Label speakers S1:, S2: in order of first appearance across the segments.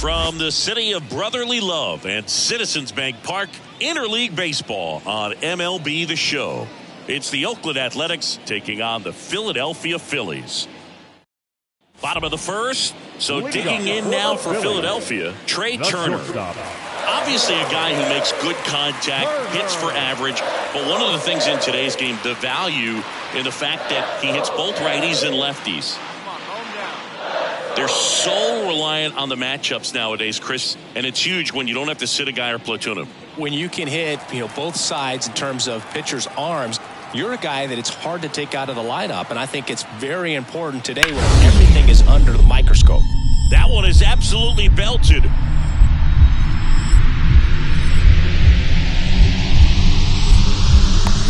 S1: From the city of brotherly love and Citizens Bank Park, interleague baseball on MLB The Show. It's the Oakland Athletics taking on the Philadelphia Phillies. Bottom of the first, so digging in now for Philadelphia, Trey Turner. Obviously a guy who makes good contact, hits for average, but one of the things in today's game, the value in the fact that he hits both righties and lefties. They're so reliant on the matchups nowadays, Chris, and it's huge when you don't have to sit a guy or platoon him.
S2: When you can hit, both sides in terms of pitchers' arms, you're a guy that it's hard to take out of the lineup, and I think it's very important today when everything is under the microscope.
S1: That one is absolutely belted.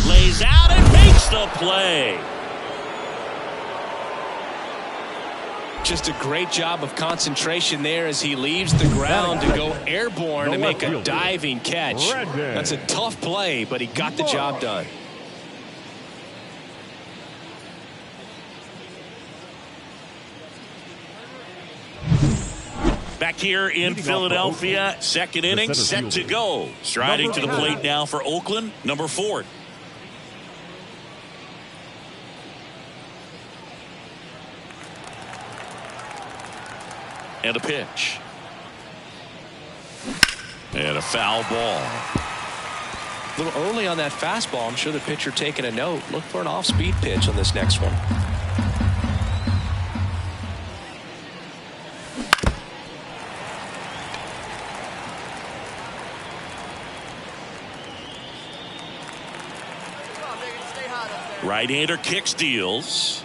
S1: Lays out and makes the play.
S2: Just a great job of concentration there as he leaves the ground to go airborne to make a diving catch. That's a tough play, but he got the job done.
S1: Back here in Philadelphia, second inning set to go. Striding to the plate now for Oakland, number 4. And a pitch. And a foul ball.
S2: A little early on that fastball. I'm sure the pitcher taking a note. Look for an off-speed pitch on this next one.
S1: Right-hander kicks, deals.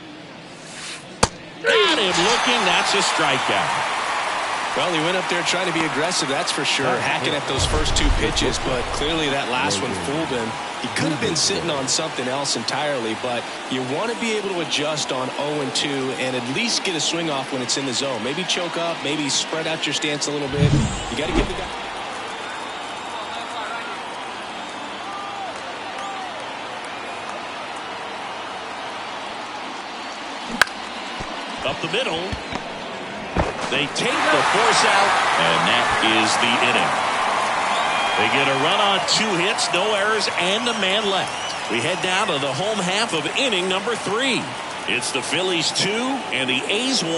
S1: Got him looking. That's a strikeout.
S2: Well, he went up there trying to be aggressive, that's for sure, hacking at those first 2 pitches, but clearly that last one fooled him. He could have been sitting on something else entirely, but you want to be able to adjust on 0-2 and at least get a swing off when it's in the zone. Maybe choke up, maybe spread out your stance a little bit. You got to give the guy.
S1: Up the middle. They take the force out, and that is the inning. They get a run on 2 hits, no errors, and a man left. We head down to the home half of inning number 3. It's the Phillies 2 and the A's 1.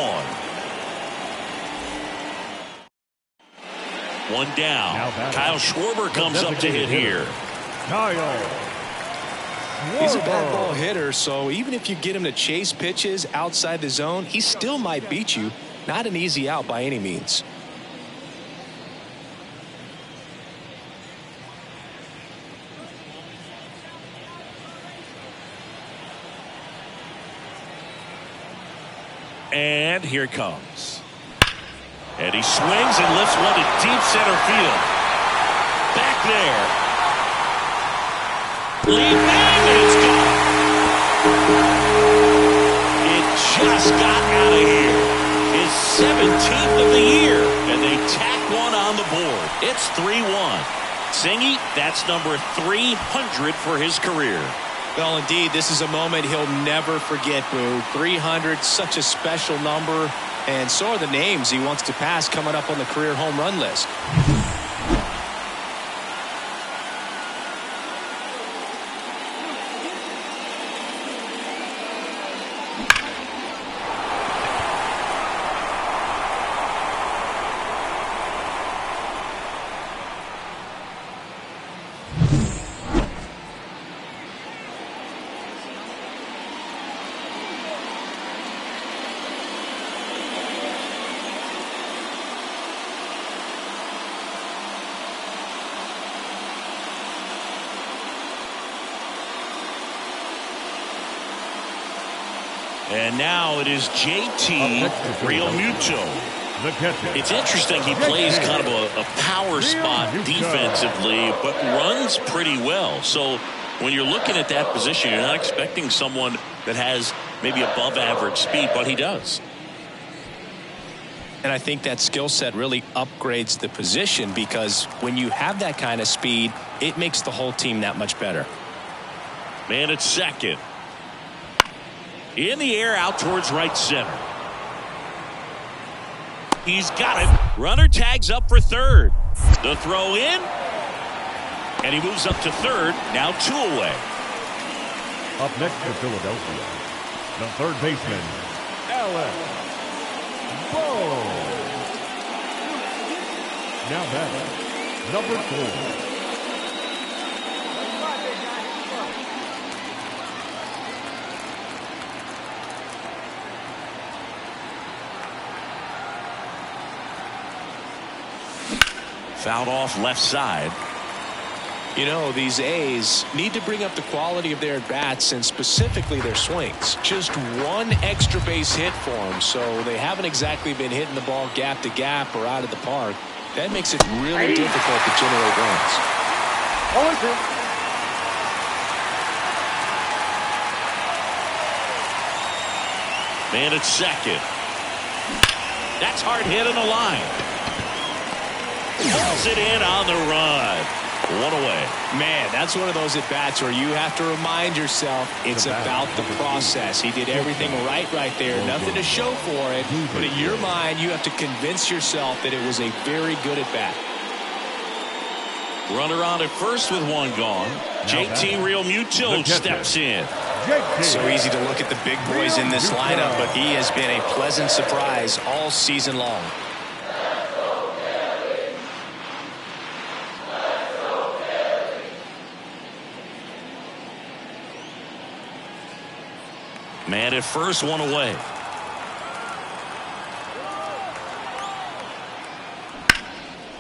S1: One down. Kyle Schwarber comes up to hit here.
S2: He's a bad ball hitter, so even if you get him to chase pitches outside the zone, he still might beat you. Not an easy out by any means.
S1: And here it comes. And he swings and lifts one to deep center field. Back there. Lead man, and it's gone. It just got out of here. His 17th of the year, and they tack one on the board. It's 3-1. Singy, that's number 300 for his career.
S2: Well, indeed, this is a moment he'll never forget, Boo. 300, such a special number, and so are the names he wants to pass coming up on the career home run list.
S1: And now it is JT Realmuto. It's interesting, he plays kind of a power spot defensively, but runs pretty well. So when you're looking at that position, you're not expecting someone that has maybe above average speed, but he does.
S2: And I think that skill set really upgrades the position, because when you have that kind of speed, it makes the whole team that much better.
S1: Man at second. In the air, out towards right center. He's got it. Runner tags up for third. The throw in. And he moves up to third. Now 2 away.
S3: Up next for Philadelphia, the third baseman, Alex Bowe. Now batting, number 4.
S1: Fouled off left side.
S2: You know, these A's need to bring up the quality of their at-bats and specifically their swings. Just one extra base hit for them, so they haven't exactly been hitting the ball gap to gap or out of the park. That makes it really difficult to generate runs.
S1: Man at second. That's hard hit on the line. Pulls it in on the run. 1 away.
S2: Man, that's one of those at-bats where you have to remind yourself it's about the process. He did everything right there. Nothing to show for it. But in your mind, you have to convince yourself that it was a very good at-bat.
S1: Runner on at first with 1 gone. JT Realmuto steps in.
S2: So easy to look at the big boys in this lineup, but he has been a pleasant surprise all season long.
S1: Man at first, 1 away.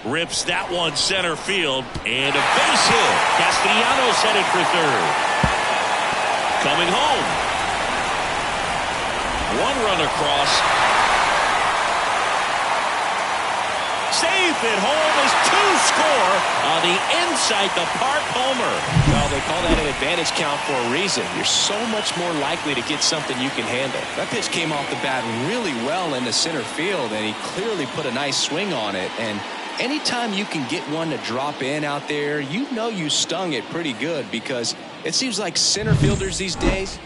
S1: Rips that one center field, and a base hit. Castellanos headed for third. Coming home. 1 run across. Safe at home as 2 score on the inside the park homer.
S2: Well, they call that an advantage count for a reason. You're so much more likely to get something you can handle. That pitch came off the bat really well into center field, and he clearly put a nice swing on it. And anytime you can get one to drop in out there, you know you stung it pretty good, because it seems like center fielders these days.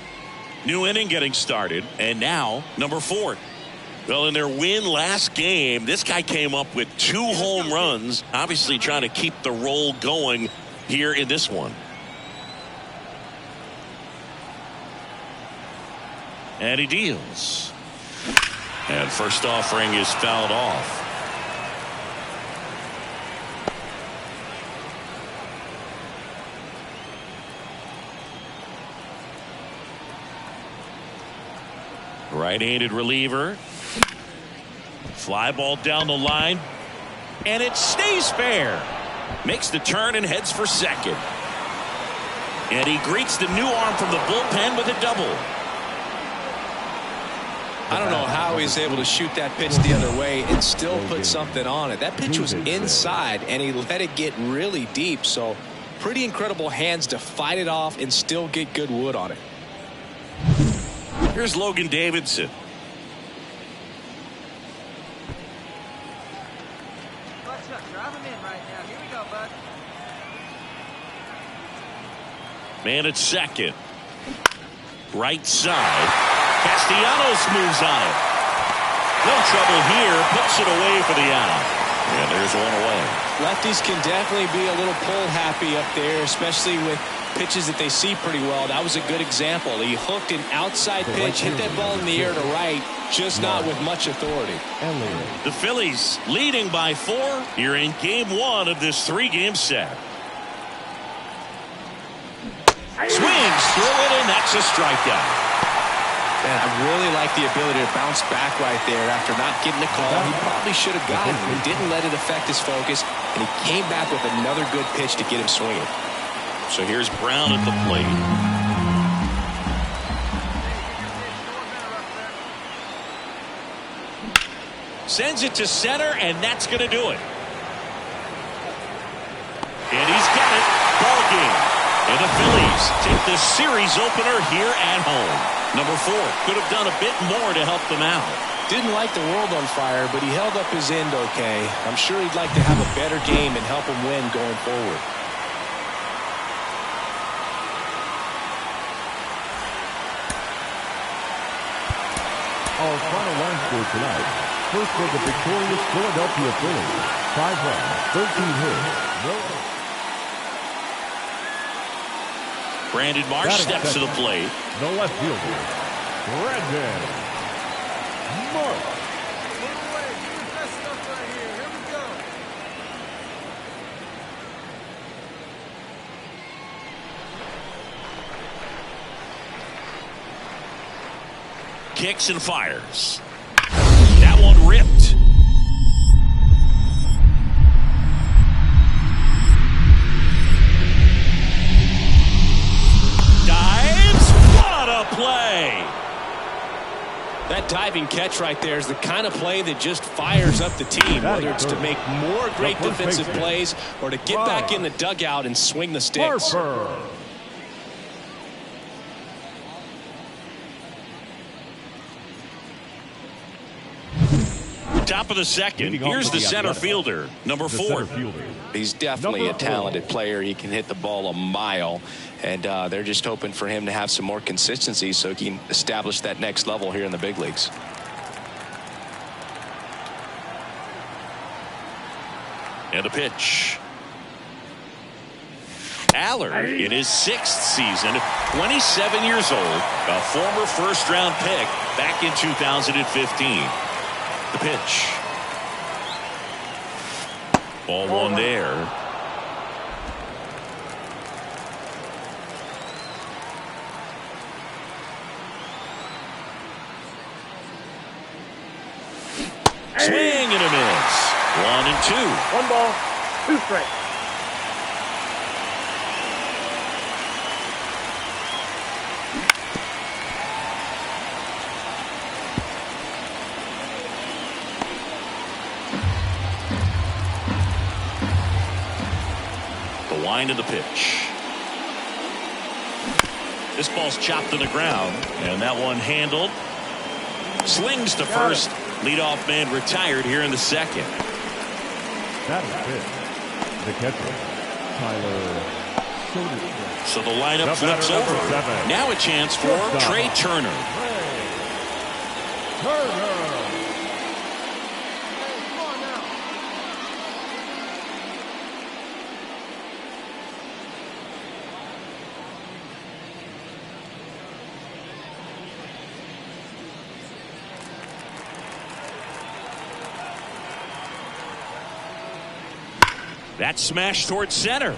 S1: New inning getting started, and now number 4. Well, in their win last game, this guy came up with 2 home runs, obviously trying to keep the roll going here in this one. And he deals. And first offering is fouled off. Right-handed reliever. Fly ball down the line. And it stays fair. Makes the turn and heads for second. And he greets the new arm from the bullpen with a double.
S2: I don't know how he's able to shoot that pitch the other way and still put something on it. That pitch was inside, and he let it get really deep. So pretty incredible hands to fight it off and still get good wood on it.
S1: Here's Logan Davidson. Man at second. Right side. Castellanos moves on it. No trouble here. Puts it away for the out. And there's 1 away.
S2: Lefties can definitely be a little pull happy up there, especially with pitches that they see pretty well. That was a good example. He hooked an outside pitch, hit that ball in the air to right, just not with much authority.
S1: The Phillies leading by 4 here in game 1 of this 3-game set. Swings through it, and that's a strikeout.
S2: Man, I really like the ability to bounce back right there after not getting a call. He probably should have gotten it. He didn't let it affect his focus, and he came back with another good pitch to get him swinging.
S1: So here's Brown at the plate. Sends it to center, and that's going to do it. And he's got it. Ball game. And the Phillies take the series opener here at home. Number 4 could have done a bit more to help them out.
S2: Didn't light the world on fire, but he held up his end okay. I'm sure he'd like to have a better game and help him win going forward.
S3: Our final line score tonight, First for the victorious Philadelphia Phillies. 5 runs, 13 hits, no errors.
S1: Brandon Marsh steps to the plate.
S3: The left fielder, Brandon Marsh.
S1: Kicks and fires. That one ripped. Dives. What a play.
S2: That diving catch right there is the kind of play that just fires up the team, whether it's to make more great defensive plays or to get back in the dugout and swing the sticks.
S3: Harper.
S1: Top of the second. Here's the center fielder, number 4.
S4: He's definitely a talented player. He can hit the ball a mile, and they're just hoping for him to have some more consistency so he can establish that next level here in the big leagues.
S1: And a pitch. Allard in his 6th season, 27 years old, a former first-round pick back in 2015. The pitch. Ball one there. Swing and a miss. 1-2.
S5: 1 ball, 2 strikes.
S1: Line of the pitch. This ball's chopped to the ground, and that one handled. Slings to first. Leadoff man retired here in the second.
S3: That is it. The catcher, Tyler.
S1: So the lineup flips over.
S3: 7.
S1: Now a chance for Trey Turner.
S3: Turner.
S1: That smash towards center.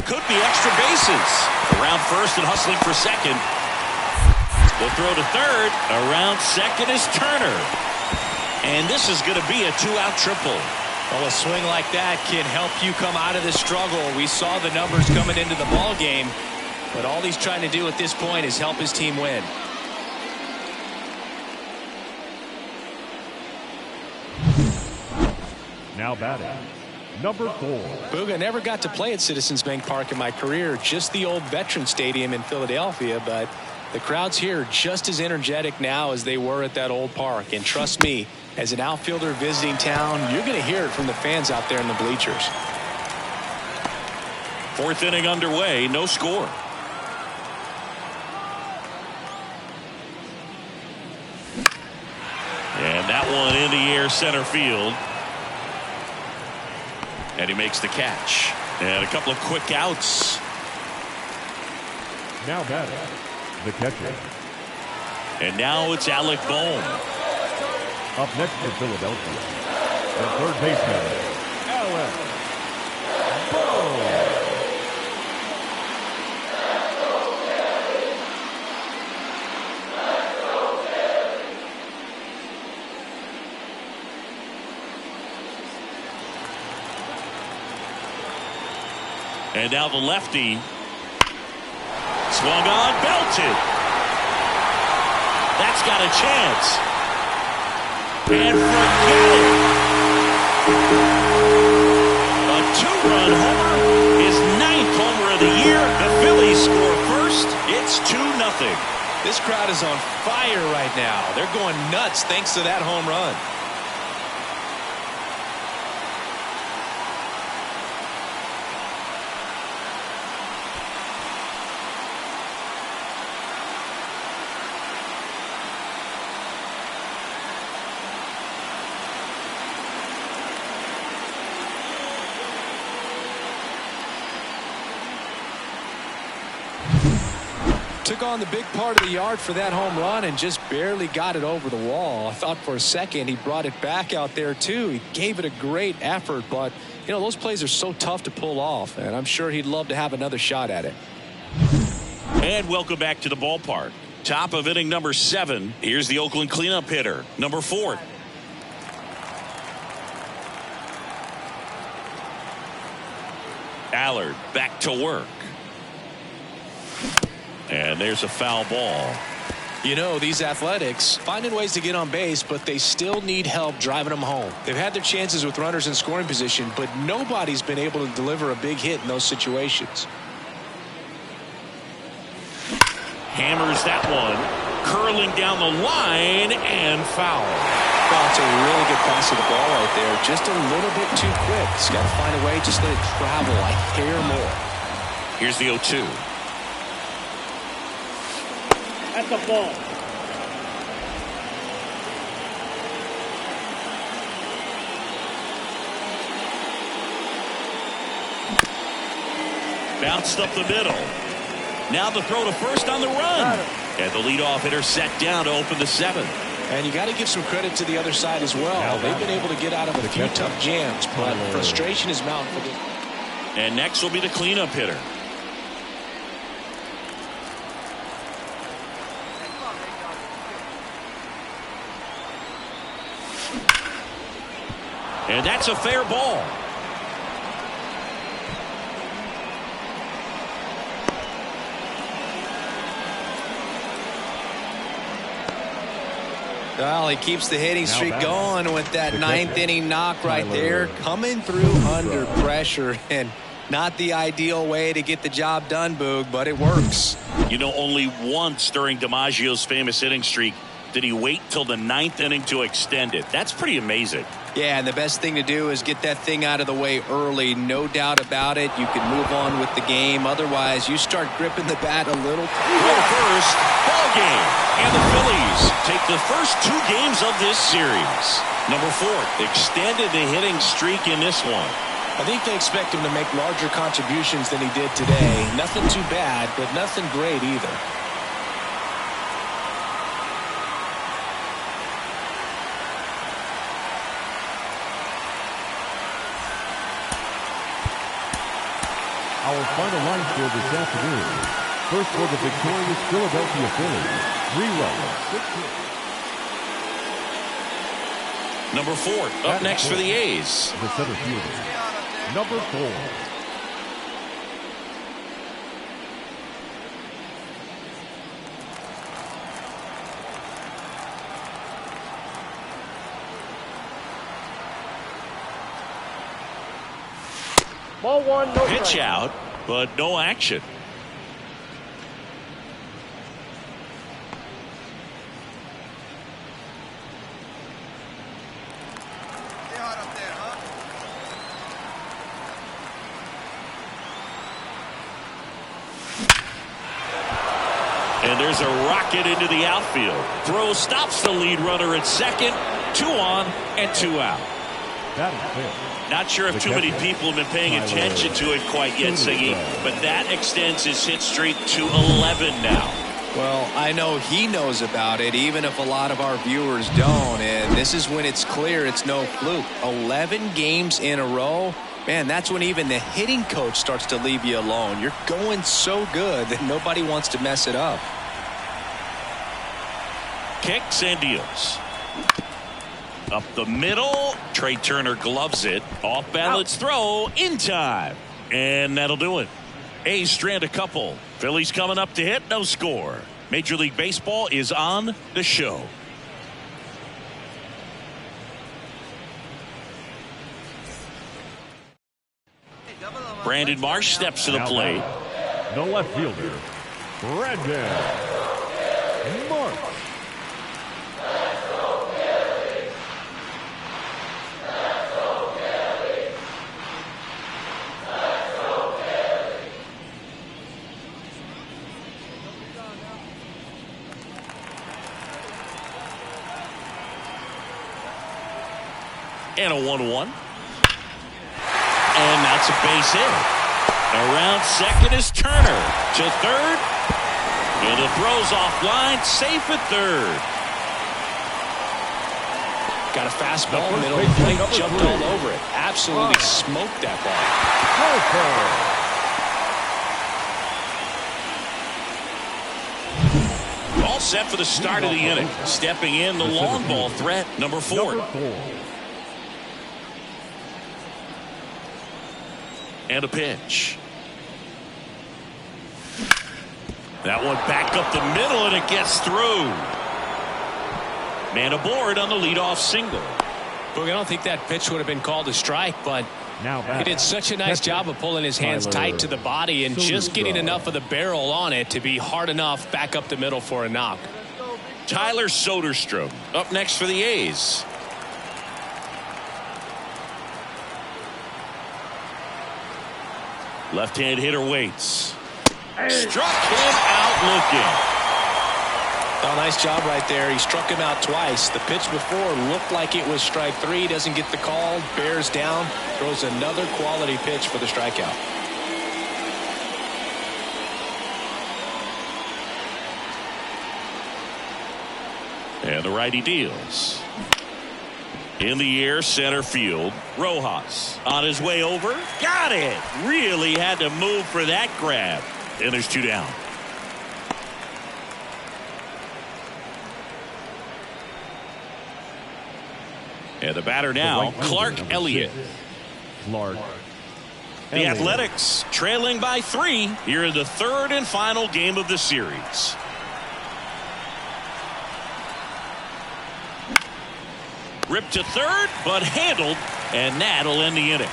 S1: Could be extra bases. Around first and hustling for second. Will throw to third. Around second is Turner. And this is going to be a 2-out triple.
S2: Well, a swing like that can help you come out of this struggle. We saw the numbers coming into the ball game, but all he's trying to do at this point is help his team win.
S3: Now batting, number 4.
S2: Booga, never got to play at Citizens Bank Park in my career, just the old Veterans Stadium in Philadelphia, but the crowds here are just as energetic now as they were at that old park. And trust me, as an outfielder visiting town, you're going to hear it from the fans out there in the bleachers.
S1: 4th inning underway, no score. And that one in the air center field. And he makes the catch. And a couple of quick outs.
S3: Now batting, the catcher.
S1: And now it's Alec Bohm.
S3: Up next for Philadelphia, the third baseman, Alec Bohm.
S1: And now the lefty. Swung on, belted. That's got a chance. And forget it. A 2-run homer, his 9th homer of the year. The Phillies score first. It's 2-0.
S2: This crowd is on fire right now. They're going nuts thanks to that home run. took on the big part of the yard for that home run and just barely got it over the wall. I thought for a second he brought it back out there too. He gave it a great effort, but you know, those plays are so tough to pull off, and I'm sure he'd love to have another shot at it.
S1: And welcome back to the ballpark. Top of inning number 7. Here's the Oakland cleanup hitter, number 4. Allard back to work. And there's a foul ball.
S2: You know, these Athletics finding ways to get on base, but they still need help driving them home. They've had their chances with runners in scoring position, but nobody's been able to deliver a big hit in those situations.
S1: Hammers that one. Curling down the line and foul.
S2: Well, it's a really good pass of the ball right there. Just a little bit too quick. He's got to find a way. Just let it travel a hair more.
S1: Here's the 0-2.
S5: That's a ball.
S1: Bounced up the middle. Now the throw to first on the run. And the leadoff hitter set down to open the 7th.
S2: And you got to give some credit to the other side as well. They've been able to get out of a few tough jams, but frustration is mounting for them.
S1: And next will be the cleanup hitter. And that's a fair ball.
S2: Well, he keeps the hitting streak going with that 9th inning knock right there. Coming through under pressure, and not the ideal way to get the job done, Boog, but it works.
S1: You know, only once during DiMaggio's famous inning streak did he wait till the 9th inning to extend it. That's pretty amazing.
S2: Yeah, and the best thing to do is get that thing out of the way early. No doubt about it. You can move on with the game. Otherwise, you start gripping the bat a little.
S1: Well, first, ball game. And the Phillies take the first 2 games of this series. Number 4 extended the hitting streak in this one.
S2: I think they expect him to make larger contributions than he did today. Nothing too bad, but nothing great either.
S3: Our final line score this afternoon. First for the victorious Philadelphia Phillies. 3 runs, 6 hits.
S1: Number 4 up next for the A's.
S3: The center fielder, number 4.
S5: Ball 1, no
S1: Pitch
S5: strike.
S1: out, but no action. And there's a rocket into the outfield. Throw stops the lead runner at second. 2 on and 2 out.
S3: That is fair.
S1: Not sure if too many people have been paying attention to it quite yet, Siggy, but that extends his hit streak to 11 now.
S2: Well, I know he knows about it, even if a lot of our viewers don't. And this is when it's clear it's no fluke. 11 games in a row. Man, that's when even the hitting coach starts to leave you alone. You're going so good that nobody wants to mess it up.
S1: Kicks and deals. Up the middle. Trey Turner gloves it. Off balance throw in time. And that'll do it. A's strand a couple. Phillies coming up to hit. No score. Major League Baseball is on the show. Brandon Marsh steps to the plate.
S3: The left fielder, Brandon Marsh.
S1: And a 1-1. And that's a base hit. Around second is Turner. To third. And the throw's offline, safe at third.
S2: Got a fastball, middle of the plate, jumped all over it. Absolutely smoked that ball.
S1: All set for the start of the inning. Stepping in, the long ball threat, number 4. And a pitch. That one back up the middle, and it gets through. Man aboard on the leadoff single.
S2: Look, I don't think that pitch would have been called a strike, but he did such a nice job of pulling his hands tight to the body and just getting enough of the barrel on it to be hard enough back up the middle for a knock.
S1: Tyler Soderstrom up next for the A's. Left-hand hitter waits. Struck him out looking.
S2: Oh, nice job right there. He struck him out twice. The pitch before looked like it was strike 3. Doesn't get the call. Bears down. Throws another quality pitch for the strikeout.
S1: And the righty deals. In the air, center field. Rojas on his way over. Got it. Really had to move for that grab. And there's 2 down. And the batter now, Clark Elliott. The Athletics trailing by 3 here in the 3rd and final game of the series. Ripped to third, but handled, and that'll end the inning.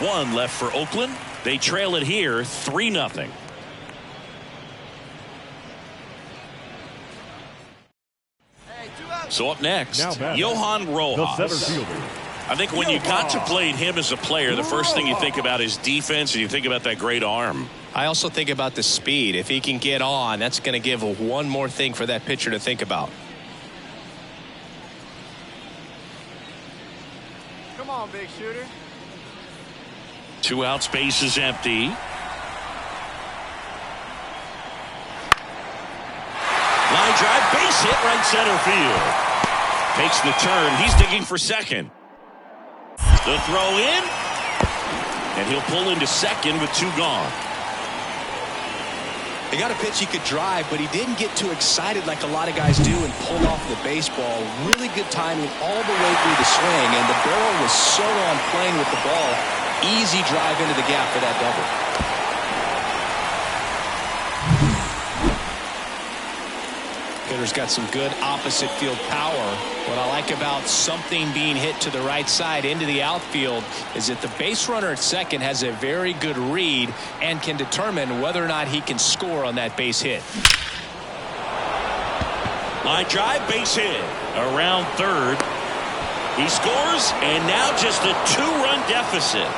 S1: 1 left for Oakland. They trail it here 3-0. So up next, Johan Rojas. I think when you contemplate him as a player, the first thing you think about is defense, and you think about that great arm.
S2: I also think about the speed. If he can get on, that's going to give one more thing for that pitcher to think about.
S5: Come on, big shooter.
S1: 2 outs, base is empty. Line drive, base hit, right center field. Takes the turn. He's digging for second. The throw in, and he'll pull into second with 2 gone.
S2: He got a pitch he could drive, but he didn't get too excited like a lot of guys do and pulled off the baseball. Really good timing all the way through the swing, and the barrel was so on plane with the ball. Easy drive into the gap for that double. Hitter's got some good opposite field power. What I like about something being hit to the right side into the outfield is that the base runner at second has a very good read and can determine whether or not he can score on that base hit.
S1: Line drive, base hit around third. He scores, and now just a 2-run deficit.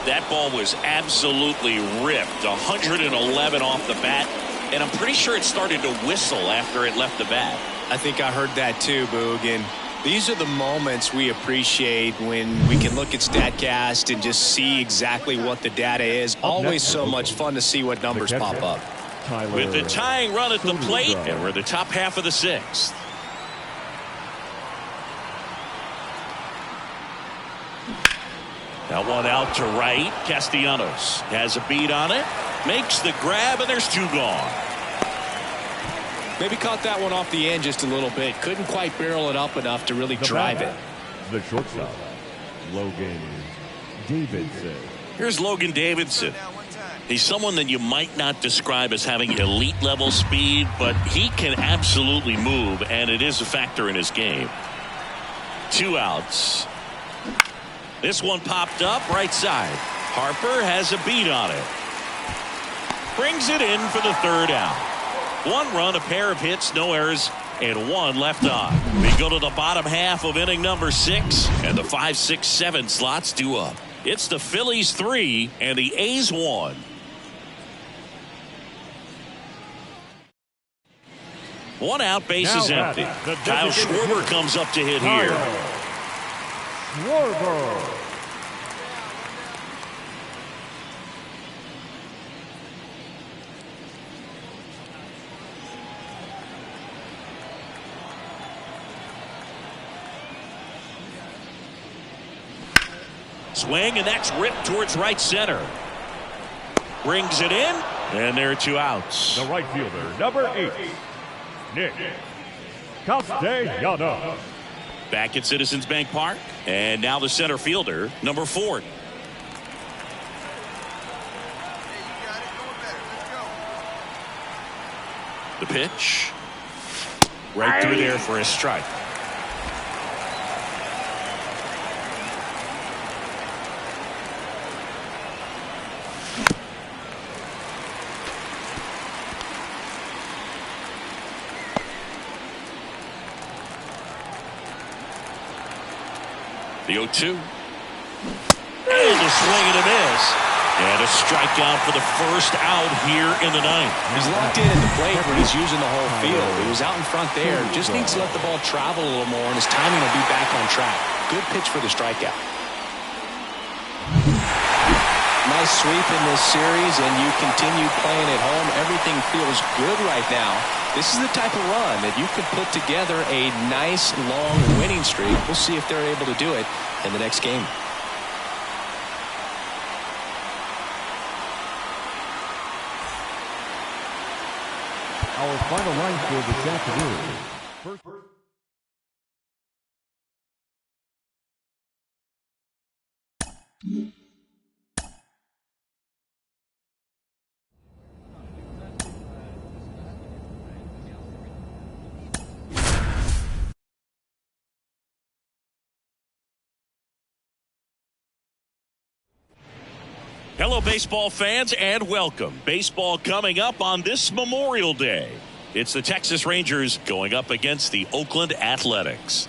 S1: That ball was absolutely ripped. 111 off the bat, and I'm pretty sure it started to whistle after it left the bat.
S2: I think I heard that too, Boog. And these are the moments we appreciate when we can look at StatCast and just see exactly what the data is. Always so much fun to see what numbers pop up.
S1: With the tying run at the plate, and we're the top half of the 6th. Now 1 out to right. Castellanos has a beat on it. Makes the grab, and there's 2 gone.
S2: Maybe caught that one off the end just a little bit. Couldn't quite barrel it up enough to really drive it.
S3: The shortstop, Logan Davidson.
S1: Here's Logan Davidson. He's someone that you might not describe as having elite level speed, but he can absolutely move, and it is a factor in his game. 2 outs. This one popped up right side. Harper has a beat on it. Brings it in for the 3rd out. 1 run, a pair of hits, no errors, and 1 left on. We go to the bottom half of inning number 6, and the 5, 6, 7 slots due up. It's the Phillies 3 and the A's 1. One out, base is empty. Kyle Schwarber comes up to hit here.
S3: Schwarber.
S1: Swing, and that's ripped towards right center. Brings it in, and there are 2 outs.
S3: The right fielder, number 8, Nick Castellanos.
S1: Back at Citizens Bank Park, and now the center fielder, number 4. The pitch. Right through there for a strike. The 0-2. And a swing and a miss. And a strikeout for the first out here in the 9th.
S2: He's locked in at the plate when he's using the whole field. He was out in front there. Just needs to let the ball travel a little more, and his timing will be back on track. Good pitch for the strikeout. Nice sweep in this series, and you continue playing at home. Everything feels good right now. This is the type of run that you could put together a nice, long winning streak. We'll see if they're able to do it in the next game.
S3: Our final line score this afternoon. First.
S1: Hello, baseball fans, and welcome. Baseball coming up on this Memorial Day. It's the Texas Rangers going up against the Oakland Athletics.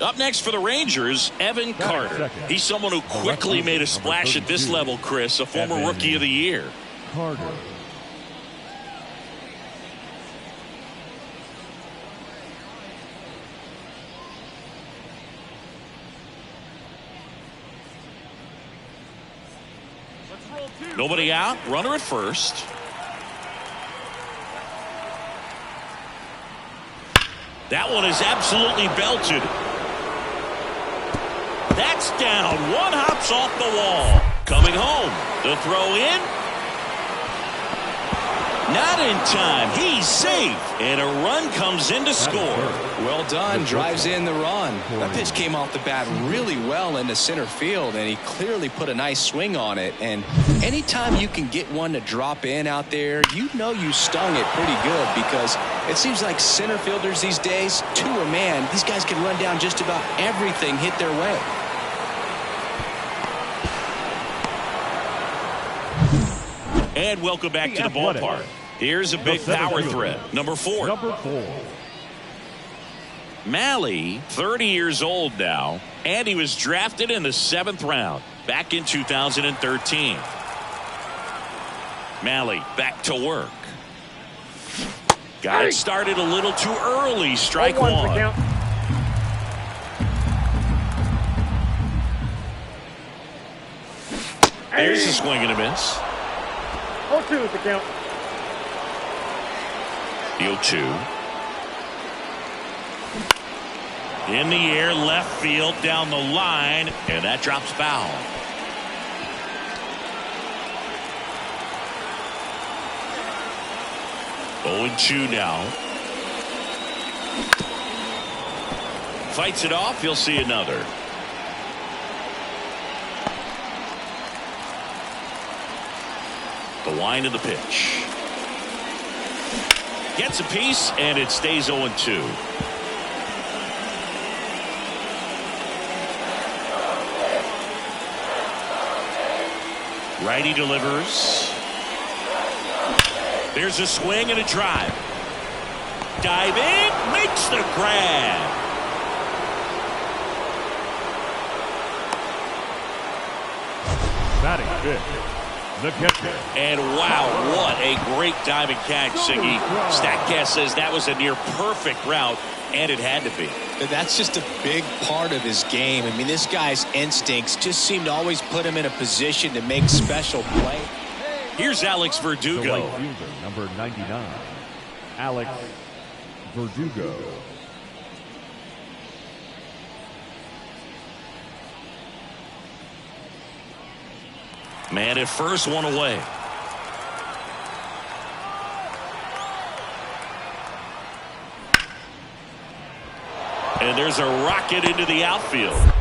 S1: Up next for the Rangers, Evan Carter. He's someone who quickly made a splash at this level, Chris, a former Rookie of the Year.
S3: Carter.
S1: Nobody out, runner at first. That one is absolutely belted. That's down. One hops off the wall. Coming home. The throw in. Not in time. He's safe. And a run comes in to score.
S2: Well done. Drives in the run. That pitch came off the bat really well into center field, and he clearly put a nice swing on it. And anytime you can get one to drop in out there, you know you stung it pretty good, because it seems like center fielders these days, to a man, these guys can run down just about everything hit their way.
S1: And welcome back to the ballpark. Here's a big power threat. Number 4. Malley, 30 years old now, and he was drafted in the 7th round back in 2013. Malley back to work. Got it started a little too early. Strike 1. There's a swing and a miss.
S5: 0-2 is the count.
S1: The 0-2. In the air, left field, down the line, and that drops foul. Oh, 0-2 now. Fights it off. He'll see another. The wind of the pitch. Gets a piece, and it stays 0-2. Righty delivers. There's a swing and a drive. Dive in, makes the grab.
S3: Batting fifth, the catcher.
S1: And wow, what a great diving catch, Siggy. Statcast says that was a near perfect route, and it had to be.
S2: That's just a big part of his game. I mean, this guy's instincts just seem to always put him in a position to make special play.
S1: Here's Alex
S3: The
S1: Verdugo.
S3: right fielder, number 99, Alex Verdugo.
S1: Man at first, one away. And there's a rocket into the outfield.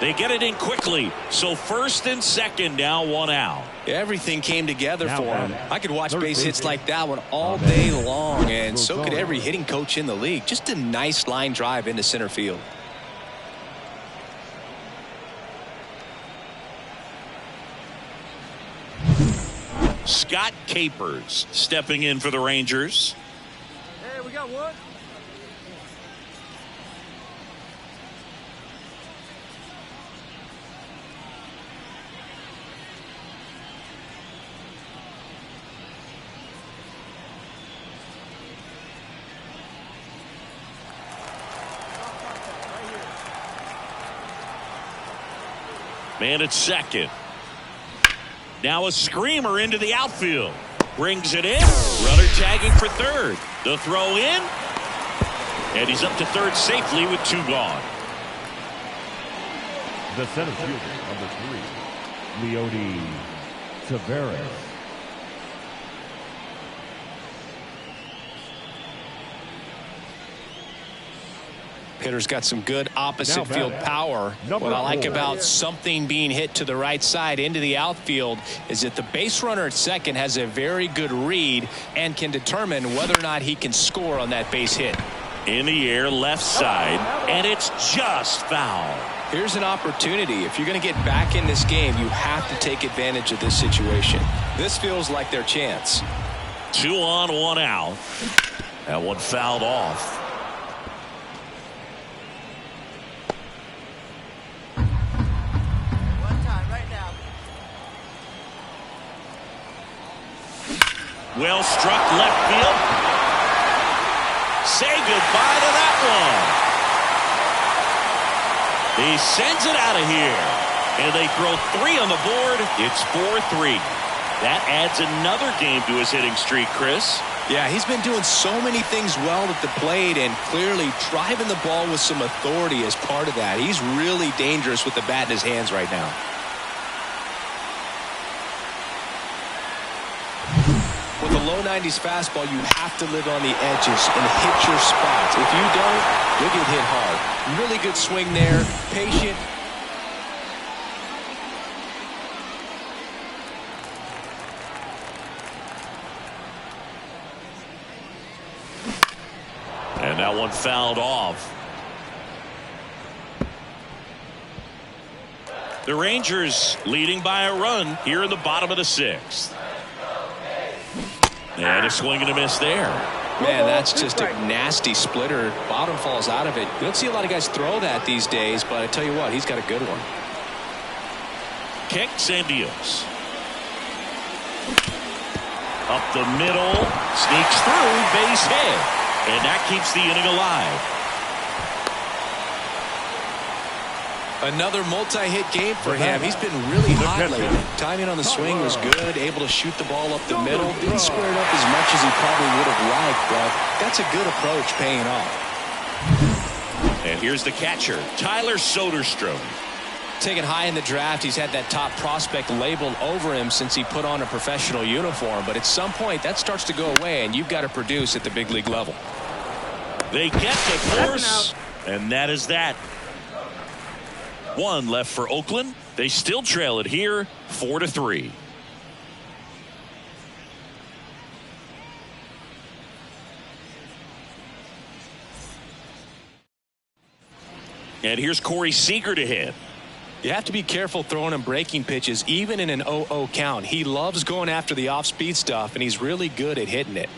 S1: They get it in quickly. So first and second, now one out.
S2: Everything came together for him. I could watch base hits like that one all
S3: Now
S2: day long, and so could every hitting coach in the league. Just a nice line drive into center field.
S1: Scott Capers stepping in for the Rangers.
S5: Hey, we got one.
S1: Man at second. Now a screamer into the outfield. Brings it in. Runner tagging for third. The throw in. And he's up to third safely with two gone.
S3: The center fielder, number 3, Leody Taveras.
S2: Hitter's got some good opposite field power. What I like about something being hit to the right side into the outfield is that the base runner at second has a very good read and can determine whether or not he can score on that base hit.
S1: In the air, left side, and it's just foul.
S2: Here's an opportunity. If you're going to get back in this game, you have to take advantage of this situation. This feels like their chance.
S1: 2 on, 1 out. That one fouled off. Well struck left field. Say goodbye to that one. He sends it out of here. And they throw 3 on the board. It's 4-3. That adds another game to his hitting streak, Chris.
S2: Yeah, he's been doing so many things well at the plate and clearly driving the ball with some authority as part of that. He's really dangerous with the bat in his hands right now. With a low 90s fastball, you have to live on the edges and hit your spots. If you don't, you'll get hit hard. Really good swing there. Patient.
S1: And that one fouled off. The Rangers leading by a run here in the bottom of the 6th. And a swing and a miss there.
S2: Man, that's just a nasty splitter. Bottom falls out of it. You don't see a lot of guys throw that these days, but I tell you what, he's got a good one.
S1: Kicks and deals. Up the middle. Sneaks through. Base hit. And that keeps the inning alive.
S2: Another multi-hit game for him. He's been really hot lately. Timing on the swing was good. Able to shoot the ball up the middle. Didn't square it up as much as he probably would have liked, but that's a good approach paying off.
S1: And here's the catcher, Tyler Soderstrom.
S2: Taken high in the draft, he's had that top prospect labeled over him since he put on a professional uniform. But at some point, that starts to go away, and you've got to produce at the big league level.
S1: They get the force, and that is that. 1 left for Oakland. They still trail it here, 4-3. And here's Corey Seager to hit.
S2: You have to be careful throwing him breaking pitches, even in an 0-0 count. He loves going after the off-speed stuff, and he's really good at hitting it.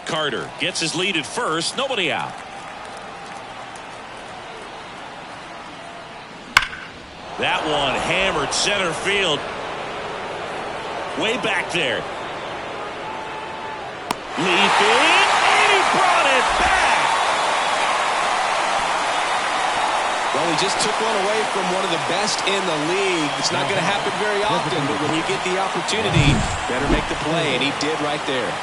S1: Carter gets his lead at first. Nobody out. That one hammered center field. Way back there. Leaping, and he brought it back.
S2: Well, he he just took one away from one of the best in the league. It's not going to happen very often, but when you get the opportunity, better make the play, and he did right there.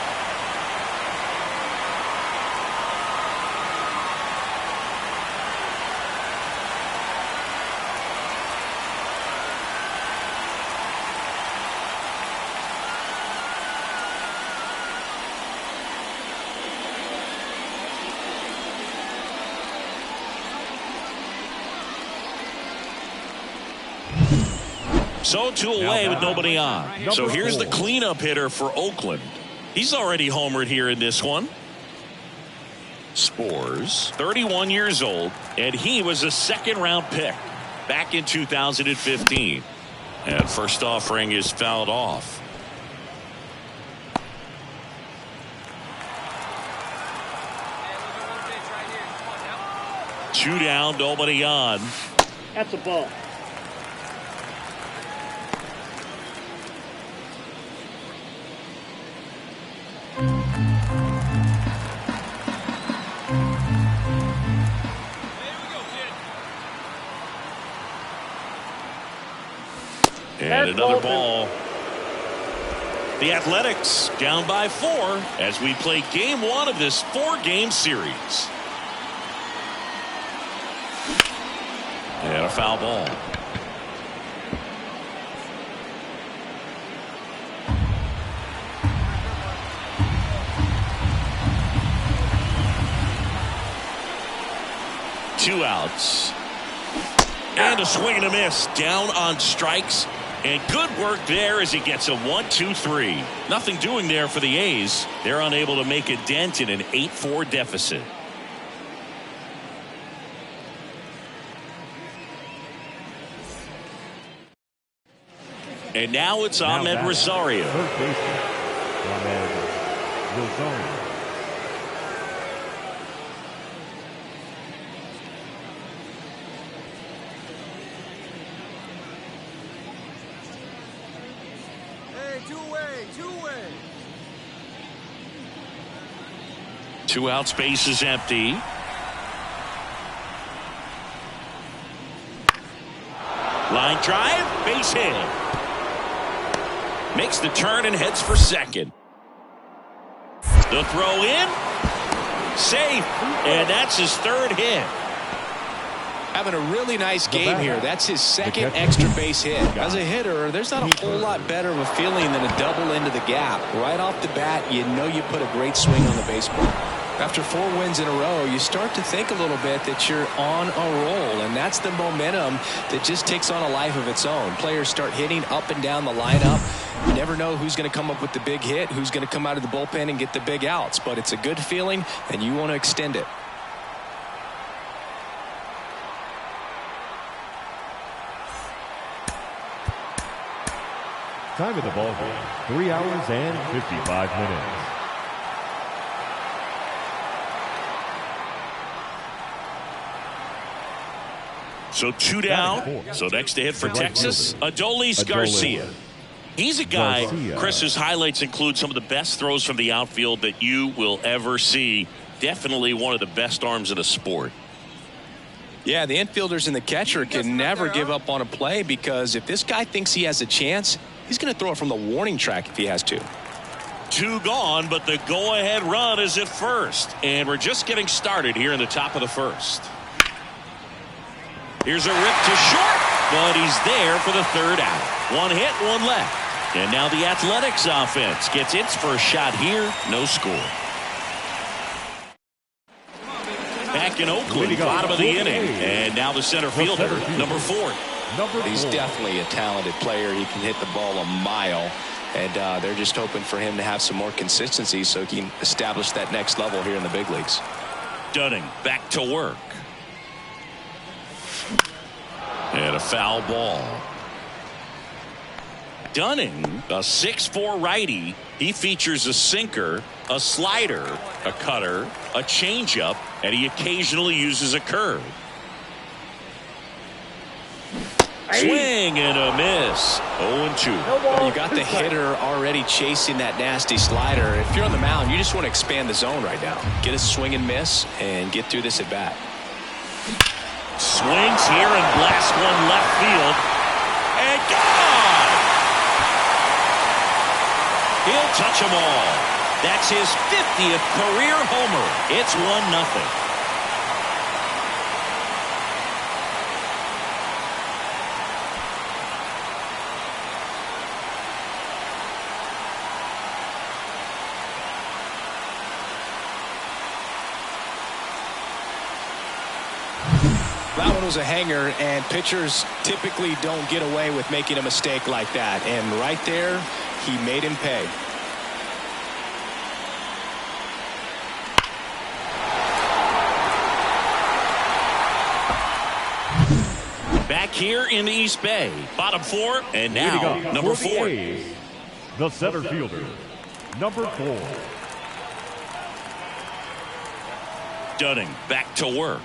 S1: So 2 away with nobody on. So here's the cleanup hitter for Oakland. He's already homered here in this one. Spores, 31 years old, and he was a second-round pick back in 2015. And first offering is fouled off. Two down, nobody on.
S5: That's a ball.
S1: And another ball. The Athletics down by 4 as we play game 1 of this 4-game series. And a foul ball. Two outs. And a swing and a miss. Down on strikes. And good work there as he gets a 1-2-3. Nothing doing there for the A's. They're unable to make a dent in an 8-4 deficit. And now it's Ahmed Rosario.
S3: First baseman, Ahmed Rosario.
S5: Two-way.
S1: 2 outs, base is empty. Line drive, base hit. Makes the turn and heads for second. The throw in, safe, and that's his 3rd hit.
S2: Having a really nice game here. That's his 2nd extra base hit. As a hitter, there's not a whole lot better of a feeling than a double into the gap. Right off the bat, you know you put a great swing on the baseball. After 4 wins in a row, you start to think a little bit that you're on a roll, and that's the momentum that just takes on a life of its own. Players start hitting up and down the lineup. You never know who's going to come up with the big hit, who's going to come out of the bullpen and get the big outs, but it's a good feeling, and you want to extend it.
S3: Time of the ball game, 3 hours and 55 minutes.
S1: So 2 down. So next to hit for Texas, Adolis Garcia. He's a guy, Chris, whose highlights include some of the best throws from the outfield that you will ever see. Definitely one of the best arms in the sport.
S2: Yeah, the infielders and the catcher can never give up on a play, because if this guy thinks he has a chance, he's going to throw it from the warning track if he has to.
S1: 2 gone, but the go-ahead run is at first. And we're just getting started here in the top of the 1st. Here's a rip to short, but he's there for the 3rd out. 1 hit, 1 left. And now the Athletics offense gets its first shot here. No score. Back in Oakland, bottom of the inning. And now the center fielder, number 4.
S4: He's definitely a talented player. He can hit the ball a mile. And they're just hoping for him to have some more consistency so he can establish that next level here in the big leagues.
S1: Dunning back to work. And a foul ball. Dunning, a 6'4" righty. He features a sinker, a slider, a cutter, a changeup, and he occasionally uses a curve. Swing and a miss. 0-2.
S2: You got the hitter already chasing that nasty slider. If you're on the mound, you just want to expand the zone right now. Get a swing and miss and get through this at bat.
S1: Swings here and blasts one left field. And gone! He'll touch them all. That's his 50th career homer. It's 1-0.
S2: That one was a hanger, and pitchers typically don't get away with making a mistake like that. And right there, he made him pay.
S1: Back here in the East Bay, bottom 4, and now number 4.
S3: The center fielder, number 4.
S1: Dunning back to work.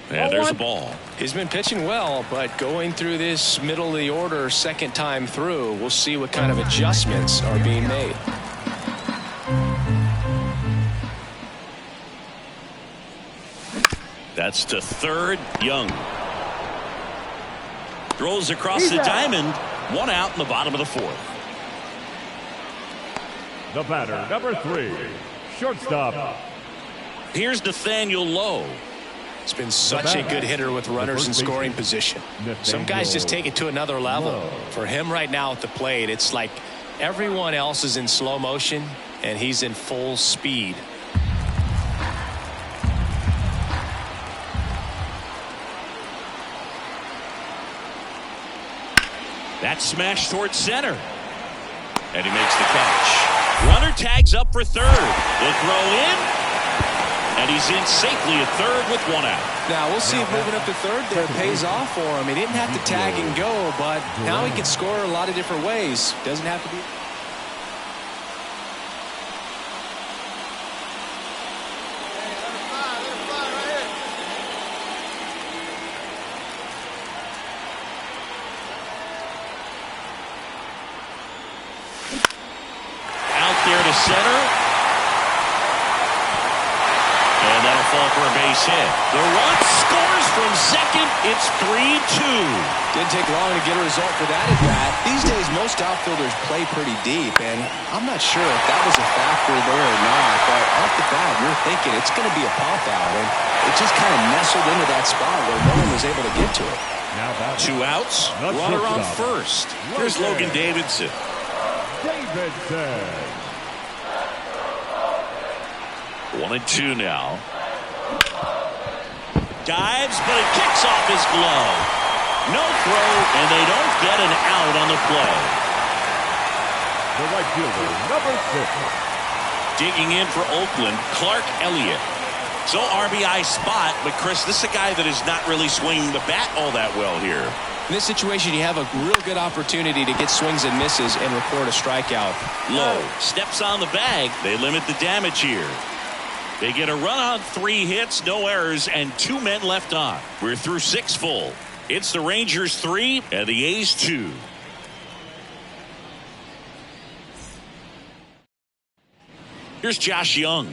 S1: And there's a ball.
S2: He's been pitching well, but going through this middle of the order second time through, we'll see what kind of adjustments are being made.
S1: That's to third, Young. Throws across the diamond. 1 out in the bottom of the 4th.
S3: The batter, number 3, shortstop.
S1: Here's Nathaniel Lowe.
S2: It's been such a good hitter with runners in scoring position. Some guys just take it to another level. For him right now at the plate, it's like everyone else is in slow motion and he's in full speed.
S1: That smash towards center. And he makes the catch. Runner tags up for third. The throw in. And he's in safely at third with 1 out.
S2: Now we'll see if moving up to third there pays off for him. He didn't have to tag and go, but now he can score a lot of different ways. Doesn't have to be.
S1: Out there to center. And that'll fall for a base hit. The run scores from second. It's 3-2.
S2: Didn't take long to get a result for that at bat. These days, most outfielders play pretty deep, and I'm not sure if that was a factor there or not, but off the bat, you're thinking it's going to be a pop out, and it just kind of nestled into that spot where no one was able to get to it.
S3: Now
S1: 2 outs. Runner on first. Here's Logan Davidson.
S3: Davidson.
S1: 1-2 now. Dives, but it kicks off his glove. No throw, and they don't get an out on the play.
S3: The right fielder, number 6.
S1: Digging in for Oakland, Clark Elliott. So RBI spot, but Chris, this is a guy that is not really swinging the bat all that well here.
S2: In this situation, you have a real good opportunity to get swings and misses and record a strikeout.
S1: Low steps on the bag. They limit the damage here. They get a run on 3 hits, no errors, and 2 men left on. We're through 6 full. It's the Rangers 3 and the A's 2. Here's Josh Young.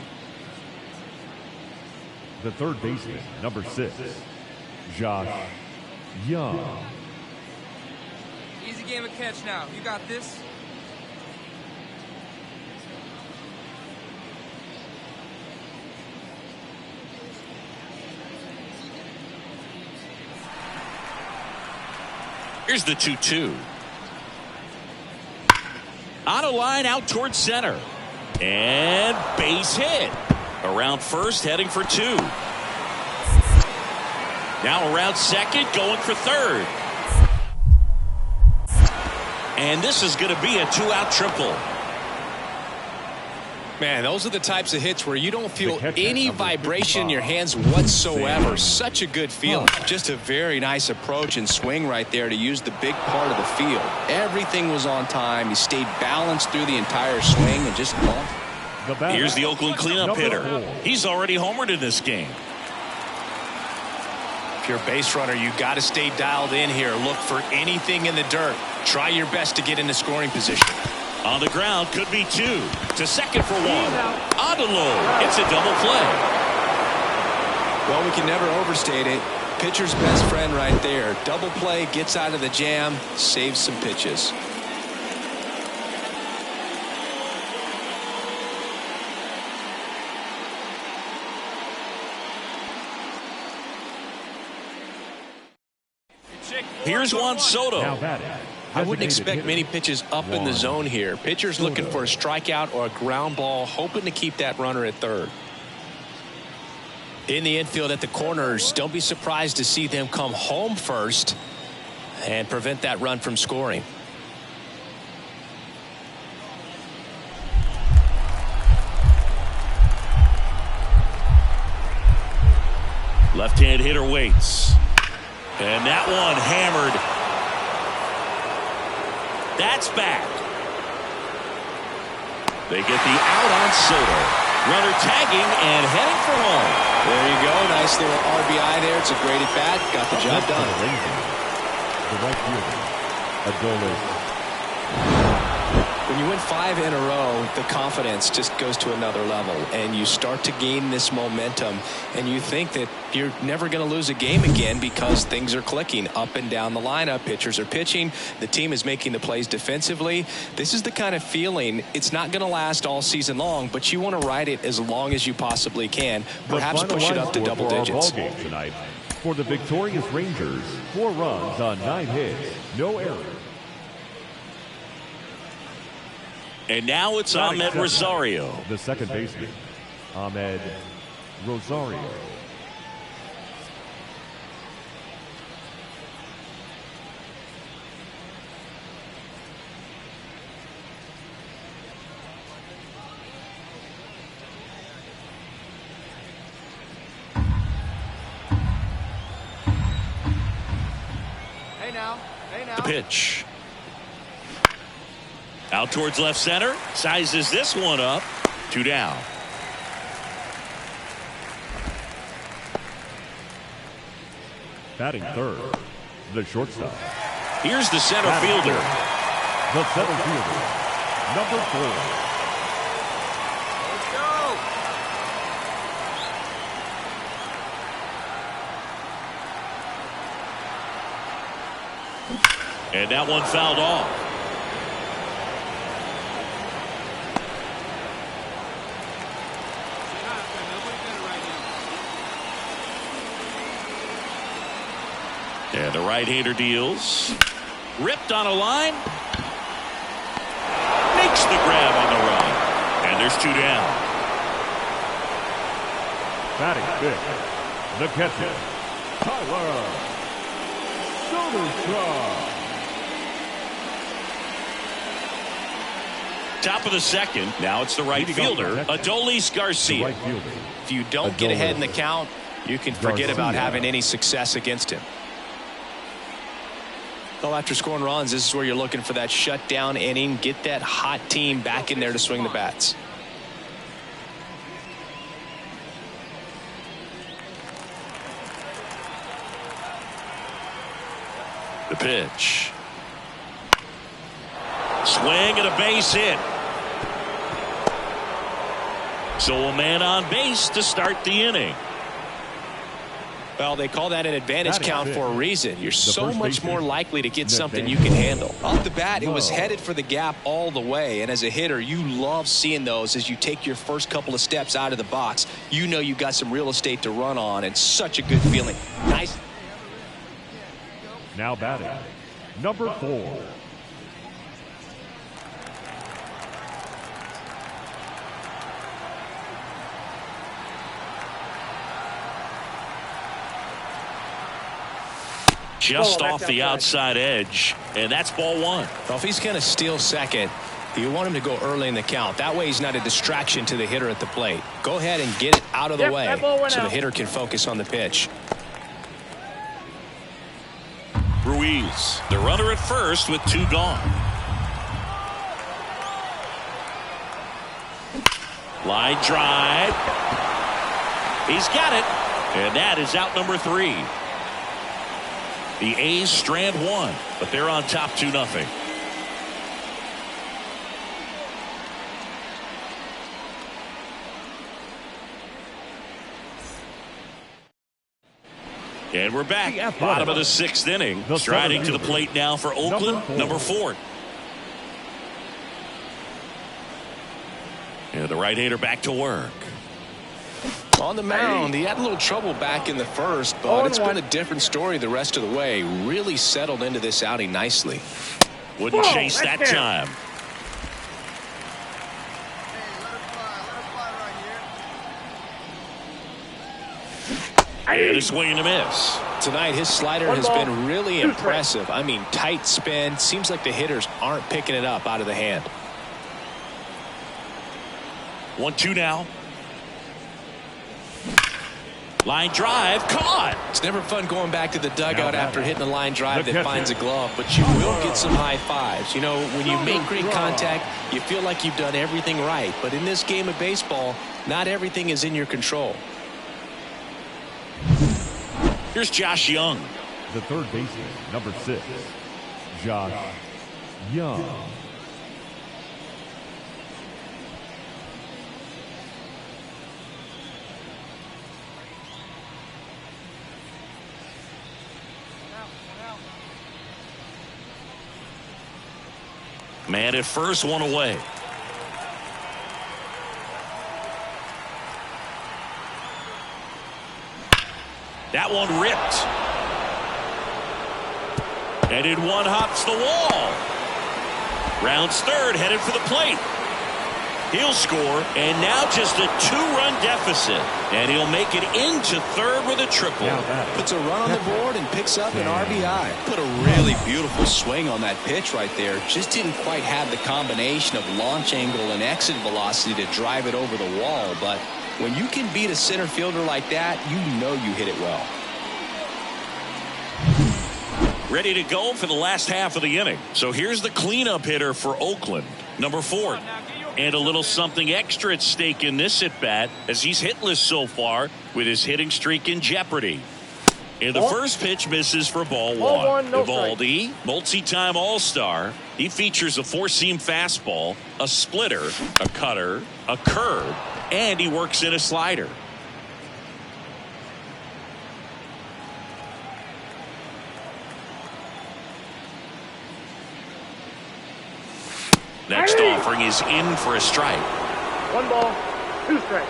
S3: The third baseman, number 6, Josh Young.
S5: Easy game of catch now. You got this.
S1: Here's the 2-2. On a line out towards center. And base hit. Around first, heading for 2. Now around second, going for third. And this is going to be a 2-out triple.
S2: Man, those are the types of hits where you don't feel any vibration in your hands whatsoever. Such a good feeling. Just a very nice approach and swing right there to use the big part of the field. Everything was on time. He stayed balanced through the entire swing and just loved.
S1: Here's the Oakland cleanup hitter. He's already homered in this game.
S2: If you're a base runner, you got to stay dialed in here. Look for anything in the dirt. Try your best to get into scoring position.
S1: On the ground, could be 2. To second for 1. On to low. It's a double play.
S2: Well, we can never overstate it. Pitcher's best friend right there. Double play, gets out of the jam, saves some pitches.
S1: Here's Juan Soto.
S3: Now batting.
S2: I wouldn't
S3: Designated
S2: expect
S3: hitter,
S2: many pitches up in the
S3: Juan
S2: zone here. Pitcher's looking
S3: Soto.
S2: for a strikeout or a ground ball, hoping to keep that runner at third. In the infield at the corners, don't be surprised to see them come home first and prevent that run from scoring.
S1: Left-hand hitter waits. And that one hammered. That's back. They get the out on Soto. Runner tagging and heading for home.
S2: There you go. Nice little RBI there. It's a great at bat. Got the job done.
S3: The right fielder, Adolis.
S2: When you win 5 in a row, the confidence just goes to another level, and you start to gain this momentum, and you think that you're never going to lose a game again because things are clicking up and down the lineup. Pitchers are pitching. The team is making the plays defensively. This is the kind of feeling, it's not going to last all season long, but you want to ride it as long as you possibly can. Perhaps push it up to double digits.
S3: Tonight, for the victorious Rangers, 4 runs on 9 hits, no errors.
S1: And now it's Ahmed Rosario.
S3: The second baseman, Ahmed Rosario.
S5: Hey now.
S1: The pitch. Out towards left center. Sizes this one up. 2 down.
S3: Batting third, the shortstop.
S1: Here's the center
S3: Batting
S1: fielder.
S3: fourth, the center fielder, number 4.
S5: Let's go.
S1: And that one fouled off. And the right-hander deals. Ripped on a line. Makes the grab on the run. And there's 2 down.
S3: Batting fifth, the catcher, Tyler Soderstrom.
S1: Top of the second. Now it's the right fielder, Adolis
S3: The
S1: Garcia.
S3: right fielder,
S2: If you don't get ahead in the count, you can forget about having any success against him. Well, after scoring runs, this is where you're looking for that shutdown inning. Get that hot team back in there to swing the bats.
S1: The pitch. Swing and a base hit. So a man on base to start the inning.
S2: Well, they call that an advantage
S3: Batting
S2: count
S3: fifth,
S2: for a reason. You're so
S3: first
S2: much more
S3: baseman,
S2: likely to get something you
S3: Nathaniel.
S2: can handle. Off the bat, it was
S3: Whoa.
S2: headed for the gap all the way. And as a hitter, you love seeing those as you take your first couple of steps out of the box. You know you got some real estate to run on, and such a good feeling. Nice.
S3: now batting, number 4.
S1: Just off the outside edge. And that's ball 1.
S2: Well, if he's going to steal second, you want him to go early in the count. That way he's not a distraction to the hitter at the plate. Go ahead and get it out of the way so the hitter can focus on the pitch.
S1: Ruiz, the runner at first with 2 gone. Line drive. He's got it. And that is out number 3. The A's strand 1, but they're on top 2-0. And we're back. Bottom of the 6th inning. Striding to the plate now for Oakland, number 4. And the right-hander back to work.
S2: On the mound, he had a little trouble back in the first, but it's been a different story the rest of the way. Really settled into this outing nicely.
S1: Wouldn't chase that time. And a swing and a miss.
S2: Tonight, his slider has been really impressive. I mean, tight spin. Seems like the hitters aren't picking it up out of the hand.
S1: 1-2 now. Line drive, caught.
S2: It's never fun going back to the dugout after hitting a line drive that finds a glove, but you will get some high fives. You know, when you make great contact, you feel like you've done everything right. But in this game of baseball, not everything is in your control.
S1: Here's Josh Young.
S3: The third baseman, number 6, Josh Young.
S1: Man at first, one away. That one ripped. And in one hops the wall. Rounds third, headed for the plate. He'll score, and now just a 2-run deficit. And he'll make it into third with a triple.
S2: Puts a run on the board and picks up an RBI. Put a really beautiful swing on that pitch right there. Just didn't quite have the combination of launch angle and exit velocity to drive it over the wall. But when you can beat a center fielder like that, you know you hit it well.
S1: Ready to go for the last half of the inning. So here's the cleanup hitter for Oakland, number 4. And a little something extra at stake in this at-bat as he's hitless so far with his hitting streak in jeopardy. And the first pitch misses for ball 1. Evaldi, multi-time All-Star. He features a 4-seam fastball, a splitter, a cutter, a curve, and he works in a slider. Next offering is in for a strike.
S5: 1 ball, 2 strikes.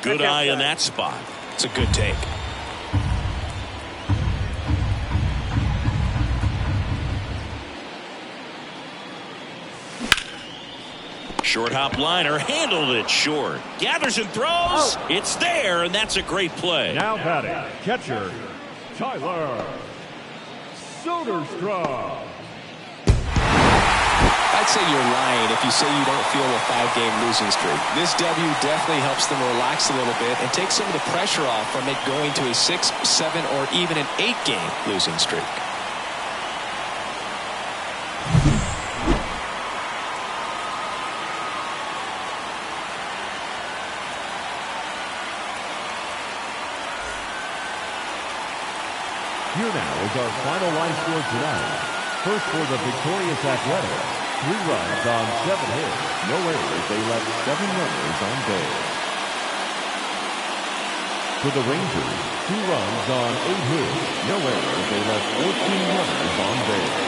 S1: Good eye in that spot.
S2: It's a good take.
S1: Short hop liner, handled it short. Gathers and throws. It's there, and that's a great play.
S3: Now batting, catcher, Tyler Soderstrom.
S2: I'd say you're lying if you say you don't feel a 5-game losing streak. This W definitely helps them relax a little bit and take some of the pressure off from it going to a 6, 7, or even an 8-game losing streak.
S3: Here now is our final line score tonight. First for the victorious Athletics, 3 runs on 7 hits. No errors. They left 7 runners on base. For the Rangers, 2 runs on 8 hits. No errors. They left 14 runners on base.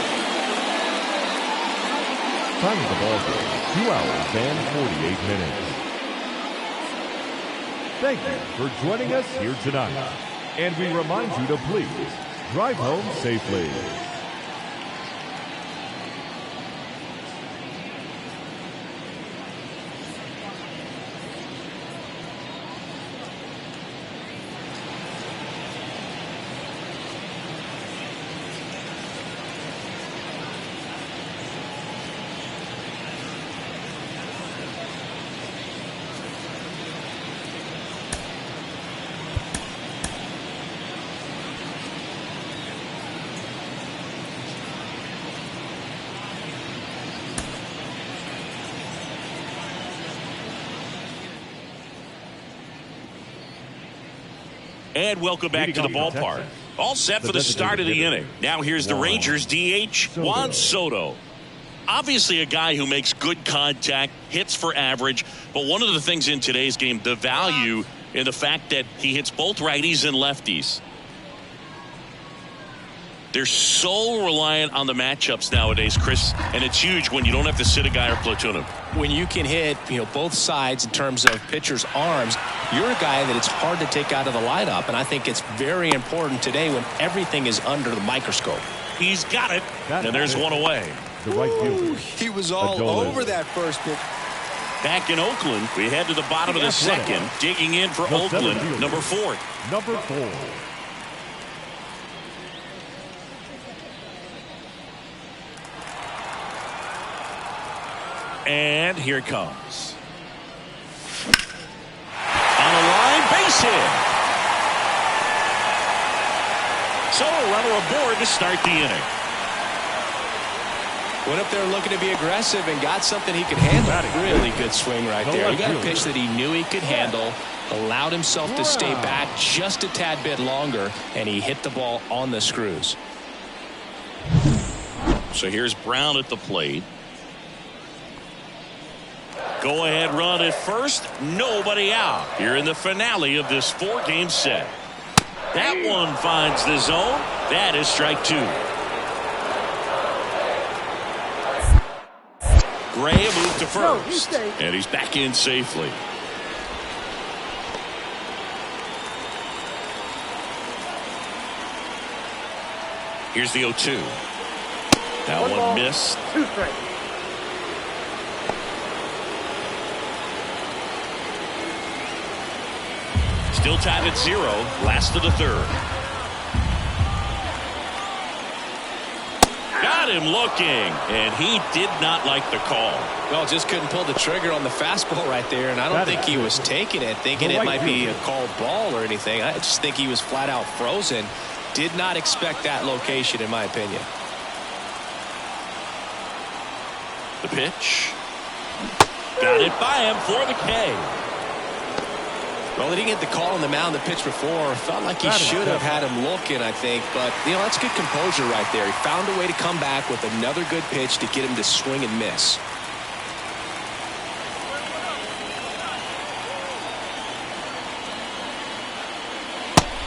S3: Time of the ball game, 2 hours and 48 minutes. Thank you for joining us here tonight. And we remind you to please drive home safely.
S1: And welcome back to the ballpark. All set for the start of the inning. Now here's the Rangers DH, Juan Soto. Obviously a guy who makes good contact, hits for average, but one of the things in today's game, the value in the fact that he hits both righties and lefties. They're so reliant on the matchups nowadays, Chris, and it's huge when you don't have to sit a guy or platoon him.
S2: When you can hit, both sides in terms of pitchers' arms, you're a guy that it's hard to take out of the lineup, and I think it's very important today when everything is under the microscope.
S1: He's got it, and there's one away.
S3: The right fielder.
S2: He was all over that first pitch.
S1: Back in Oakland, we head to the bottom of the second, digging in for Oakland, number 4.
S3: Number 4.
S1: And here it comes. On the line, base hit. So a runner aboard to start the inning.
S2: Went up there looking to be aggressive and got something he could handle. Really good swing right there. He got a pitch that he knew he could handle, allowed himself to stay back just a tad bit longer, and he hit the ball on the screws.
S1: So here's Brown at the plate. Go ahead run at first. Nobody out here in the finale of this 4-game set. That one finds the zone. That is strike 2. Gray moved to first, and he's back in safely. Here's the 0-2. That one missed.
S5: 2 strikes.
S1: Still tied at 0. Last of the 3rd. Got him looking, and he did not like the call.
S2: Well, just couldn't pull the trigger on the fastball right there, and I don't think he was taking it, thinking it might be a called ball or anything. I just think he was flat out frozen. Did not expect that location, in my opinion.
S1: The pitch. Got it by him for the K.
S2: Well, he didn't get the call on the mound the pitch before. Felt like he should have had him looking, I think. But, that's good composure right there. He found a way to come back with another good pitch to get him to swing and miss.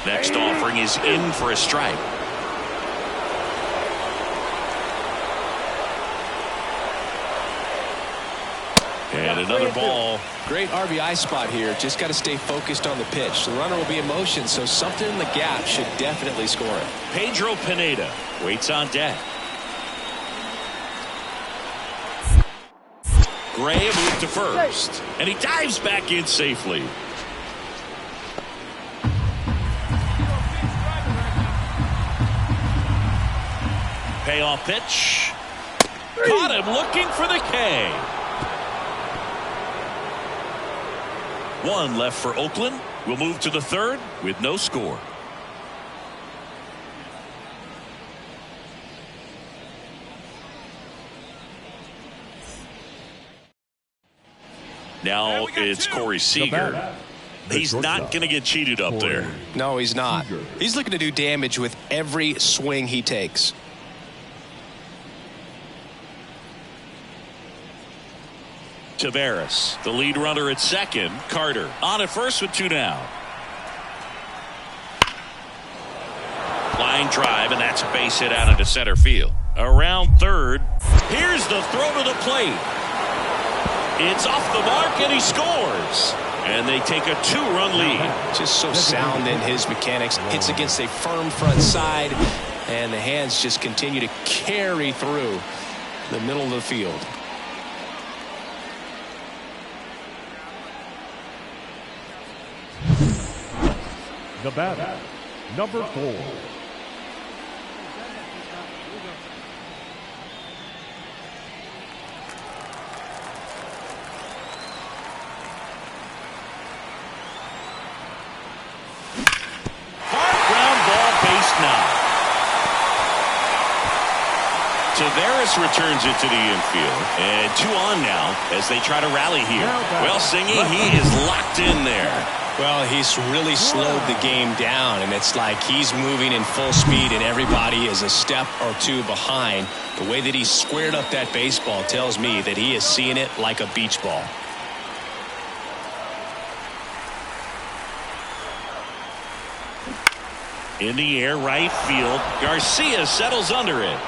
S1: Next offering is in for a strike. And another ball.
S2: Great RBI spot here. Just got to stay focused on the pitch. The runner will be in motion, so something in the gap should definitely score it.
S1: Pedro Pineda waits on deck. Gray moved to first, and he dives back in safely. Payoff pitch. Caught him looking for the K. 1 left for Oakland. We'll move to the 3rd with no score. Now it's Corey Seager. He's not going to get cheated up there.
S2: No, he's not. He's looking to do damage with every swing he takes.
S1: Tavares, the lead runner at second. Carter on at first with 2 down. Line drive, and that's a base hit out into center field. Around third. Here's the throw to the plate. It's off the mark, and he scores. And they take a 2-run lead.
S2: Just so sound in his mechanics. Hits against a firm front side, and the hands just continue to carry through the middle of the field.
S3: The batter, number 4.
S1: Tavares returns it to the infield. And 2 on now as they try to rally here. Well, Singy, he is locked in there.
S2: Well, he's really slowed the game down, and it's like he's moving in full speed and everybody is a step or 2 behind. The way that he squared up that baseball tells me that he is seeing it like a beach ball.
S1: In the air, right field. Garcia settles under it.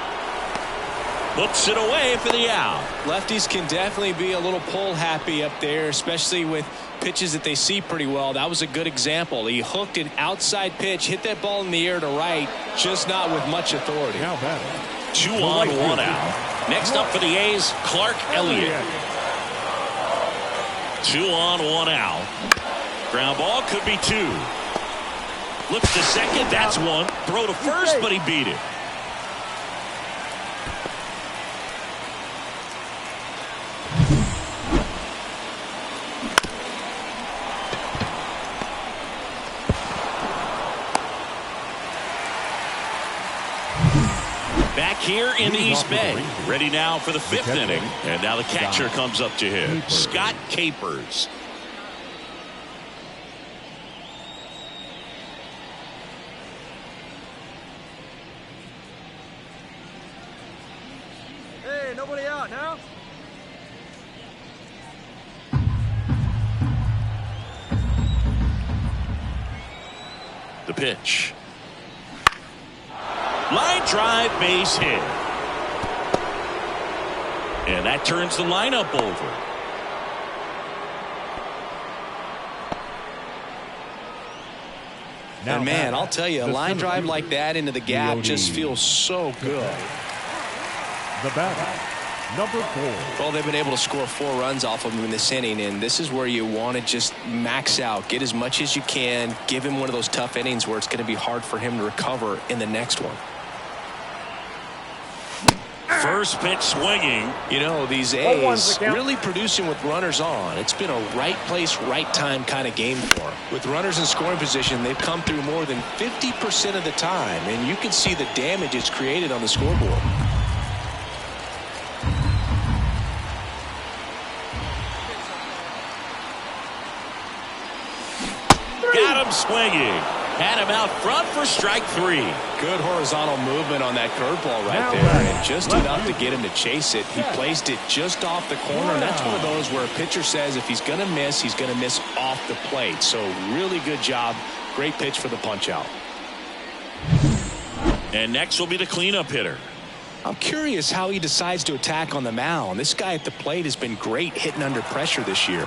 S1: Puts it away for the out.
S2: Lefties can definitely be a little pull happy up there, especially with pitches that they see pretty well. That was a good example. He hooked an outside pitch, hit that ball in the air to right, just not with much authority.
S1: 2 on, 1 out. Next up for the A's, Clark Elliott. 2 on, 1 out. Ground ball could be 2. Looks to second, that's 1. Throw to first, but he beat it. Back here in the East Bay. Ready now for the 5th inning. And now the catcher comes up to him. Scott Capers.
S5: Hey, nobody out now?
S1: The pitch. Line drive, base hit. And that turns the lineup over.
S2: And man, I'll tell you, a line drive like that into the gap just feels so good.
S3: The batter, number 4.
S2: Well, they've been able to score 4 runs off of him in this inning, and this is where you want to just max out, get as much as you can, give him one of those tough innings where it's going to be hard for him to recover in the next one.
S1: First pitch swinging.
S2: You know, these A's really producing with runners on. It's been a right place, right time kind of game for them. With runners in scoring position, they've come through more than 50% of the time, and you can see the damage it's created on the scoreboard.
S1: Got him swinging. Had him out front for strike 3.
S2: Good horizontal movement on that curveball right there, and just enough to get him to chase it. He placed it just off the corner, and that's one of those where a pitcher says if he's going to miss, he's going to miss off the plate. So really good job. Great pitch for the punch out.
S1: And next will be the cleanup hitter.
S2: I'm curious how he decides to attack on the mound. This guy at the plate has been great hitting under pressure this year.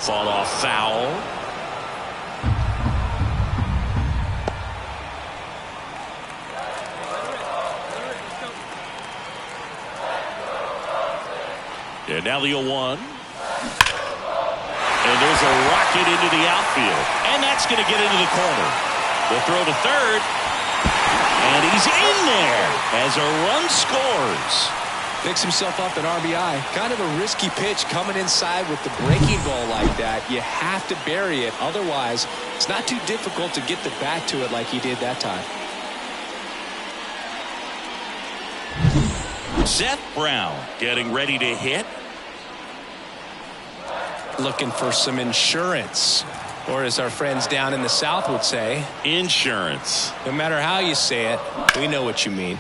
S1: Fall off foul. And now the 0-1. And there's a rocket into the outfield. And that's going to get into the corner. The throw to third. And he's in there as a run scores.
S2: Picks himself up an RBI. Kind of a risky pitch coming inside with the breaking ball like that. You have to bury it. Otherwise, it's not too difficult to get the bat to it like he did that time.
S1: Seth Brown getting ready to hit.
S2: Looking for some insurance. Or as our friends down in the South would say,
S1: Insurance.
S2: no matter how you say it, we know what you mean.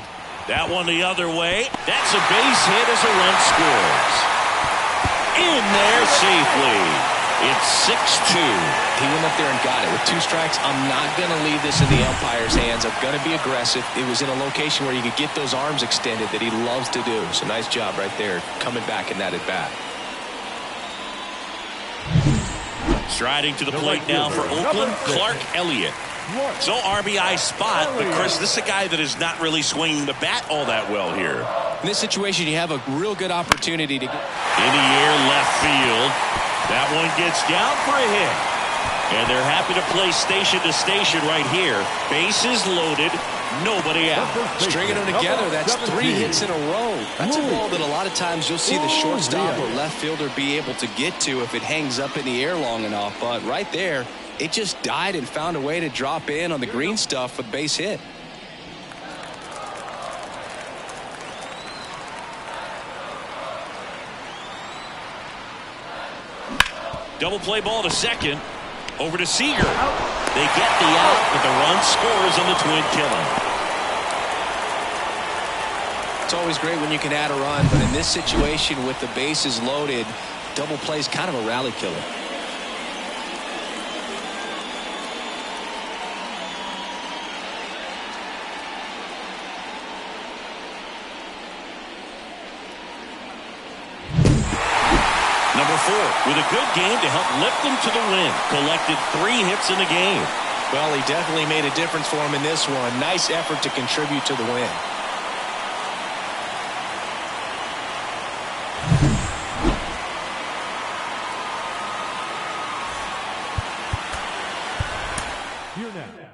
S1: That one the other way. That's a base hit as a run scores. In there safely. It's 6-2.
S2: He went up there and got it. With 2 strikes, I'm not going to leave this in the umpire's hands. I'm going to be aggressive. It was in a location where you could get those arms extended that he loves to do. So nice job right there coming back in that at bat.
S1: Striding to the plate now for Oakland, Clark Elliott. So RBI spot, but Chris, this is a guy that is not really swinging the bat all that well here.
S2: In this situation, you have a real good opportunity to get
S1: in the air, left field. That one gets down for a hit. And they're happy to play station to station right here. Bases loaded, nobody out.
S2: Stringing them together, that's 3 hits in a row. That's a ball that a lot of times you'll see the shortstop or left fielder be able to get to if it hangs up in the air long enough. But right there, it just died and found a way to drop in on the green stuff with base hit.
S1: Double play ball to second. Over to Seager. They get the out, but the run scores on the twin killer.
S2: It's always great when you can add a run, but in this situation with the bases loaded, double play is kind of a rally killer.
S1: Number 4 with a good game to help lift them to the win. Collected 3 hits in the game.
S2: Well, he definitely made a difference for him in this one. Nice effort to contribute to the win.
S3: Here now.